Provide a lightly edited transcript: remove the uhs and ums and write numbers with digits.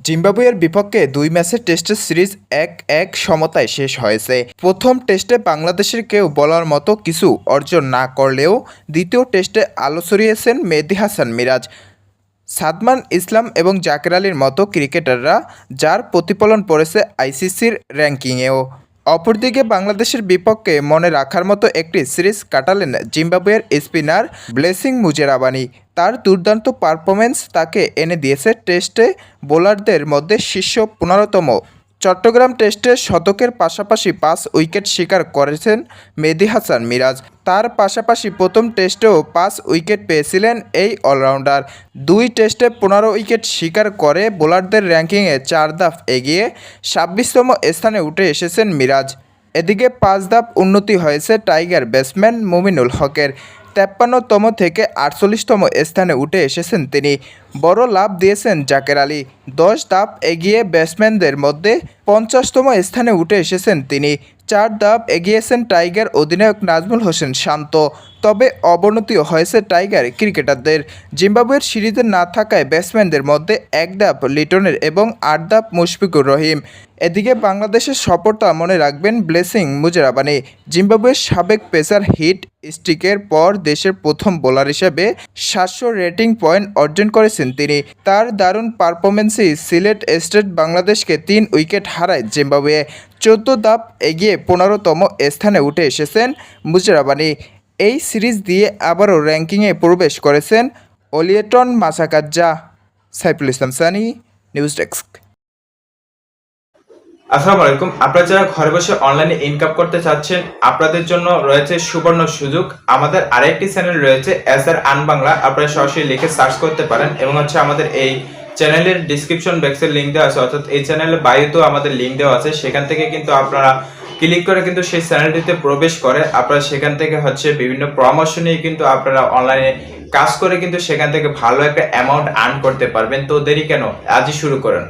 জিম্বাবুয়ের বিপক্ষে ২ ম্যাচের টেস্টের সিরিজ ১-১ সমতায় শেষ হয়েছে। প্রথম টেস্টে বাংলাদেশের কেউ বলার মতো কিছু অর্জন না করলেও দ্বিতীয় টেস্টে আলো ছড়িয়েছেন মেহেদী হাসান মিরাজ, সাদমান ইসলাম এবং জাকের আলীর মতো ক্রিকেটাররা, যার প্রতিফলন পড়েছে আইসিসির র্যাঙ্কিংয়েও। অপরদিকে বাংলাদেশের বিপক্ষে মনে রাখার মতো একটি সিরিজ কাটালেন জিম্বাবুয়ের স্পিনার ব্লেসিং মুজেরাবানি। তার দুর্দান্ত পারফরম্যান্স তাকে এনে দিয়েছে টেস্টে বোলারদের মধ্যে শীর্ষ ১৫তম। চট্টগ্রাম টেস্টে শতকের পাশাপাশি ৫ উইকেট শিকার করেছেন মেহেদী হাসান মিরাজ। তার পাশাপাশি প্রথম টেস্টেও ৫ উইকেট পেয়েছিলেন এই অলরাউন্ডার। ২ টেস্টে ১৫ উইকেট শিকার করে বোলারদের র্যাঙ্কিংয়ে ৪ ধাপ এগিয়ে ২৬তম স্থানে উঠে এসেছেন মিরাজ। এদিকে ৫ ধাপ উন্নতি হয়েছে টাইগার ব্যাটসম্যান মুমিনুল হকের। ৫৩তম থেকে ৪৮তম স্থানে উঠে এসেছেন তিনি। বড় লাভ দিয়েছেন জাকের আলী। ১০ ধাপ এগিয়ে ব্যাটসম্যানদের মধ্যে ৫০তম স্থানে উঠে এসেছেন তিনি। ৪ ধাপ এগিয়েছেন টাইগার অধিনায়ক নাজমুল হোসেন শান্ত। তবে অবনতিও হয়েছে টাইগার ক্রিকেটারদের। জিম্বাবুয়ের সিরিজে না থাকায় ব্যাটসম্যানদের মধ্যে ১ ধাপ লিটনের এবং ৮ ধাপ মুশফিকুর রহিম। এদিকে বাংলাদেশের সফরটা মনে রাখবেন ব্লেসিং মুজেরাবানি। জিম্বাবুয়ের সাবেক পেসার হিট স্ট্রিকের পর দেশের প্রথম বোলার হিসেবে ৭০০ রেটিং পয়েন্ট অর্জন করেছেন তিনি। তার দারুণ পারফরম্যান্সেই সিলেট স্টেট বাংলাদেশকে ৩ উইকেট হারায় জিম্বাবুয়ে। ১৪ ধাপ এগিয়ে ১৫তম স্থানে উঠে এসেছেন মুজেরাবানি। এই সিরিজ দিয়ে আবারও র্যাঙ্কিংয়ে প্রবেশ করেছেন অলিয়েটন মাসাকাজ্জা। Saiful Islam Sunny, news desk. আসসালামু আলাইকুম। আপনারা যারা ঘরে বসে অনলাইনে ইনকাম করতে চাচ্ছেন, আপনাদের জন্য রয়েছে সুবর্ণ সুযোগ। আমাদের আরেকটি চ্যানেল রয়েছে এসআর আন বাংলা, আপনারা সরাসরি লিখে সার্চ করতে পারেন এবং আমাদের এই চ্যানেলের ডিসক্রিপশন বক্সের লিঙ্ক দেওয়া আছে, অর্থাৎ এই চ্যানেলের বায়োতেও আমাদের লিঙ্ক দেওয়া আছে। সেখান থেকে কিন্তু আপনারা ক্লিক করে কিন্তু সেই চ্যানেলটিতে প্রবেশ করে আপনারা সেখান থেকে বিভিন্ন পরামর্শ নিয়ে কিন্তু আপনারা অনলাইনে কাজ করে কিন্তু সেখান থেকে ভালো একটা অ্যামাউন্ট আর্ন করতে পারবেন। তো দেরি কেন, আজই শুরু করেন।